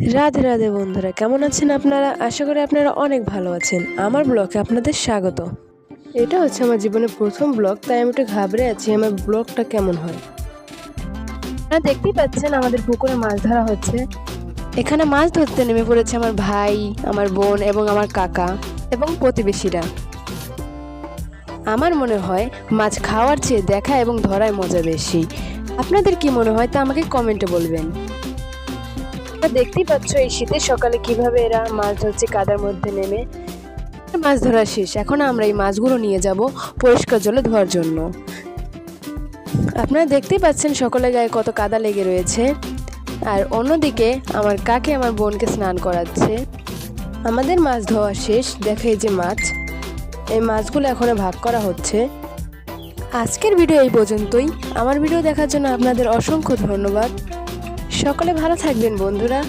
রাধে রাধে বন্ধুরা, কেমন আছেন আপনারা? আশা করি আপনারা অনেক ভালো আছেন। আমার ব্লগে আপনাদের স্বাগত। এটা হচ্ছে আমার জীবনের প্রথম ব্লগ, তাই আমি একটু ঘাবড়ে আছি আমার ব্লগটা কেমন হয়। আপনারা দেখতেই পাচ্ছেন আমাদের পুকুরে মাছ ধরা হচ্ছে। এখানে মাছ ধরতে নেমে পড়েছে আমার ভাই, আমার বোন এবং আমার কাকা এবং প্রতিবেশীরা। আমার মনে হয় মাছ খাওয়ার চেয়ে দেখা এবং ধরায় মজা বেশি। আপনাদের কি মনে হয় তা আমাকে কমেন্টে বলবেন। দেখতেই পাচ্ছ এই শীতের সকালে কিভাবে এরা মাছ ধরছে কাদার মধ্যে নেমে। মাছ ধরা শেষ, এখন আমরা এই মাছগুলো নিয়ে যাব পরিষ্কার জলে ধোয়ার জন্য। আপনারা দেখতেই পাচ্ছেন সকলের গায়ে কত কাদা লেগে রয়েছে। আর অন্যদিকে আমার কাকে আমার বোনকে স্নান করাচ্ছে। আমাদের মাছ ধোয়া শেষ, দেখে এই যে মাছ, এই মাছগুলো এখন ভাগ করা হচ্ছে। আজকের ভিডিও এই পর্যন্তই। আমার ভিডিও দেখার জন্য আপনাদের অসংখ্য ধন্যবাদ। সকলে ভালো থাকবেন বন্ধুরা।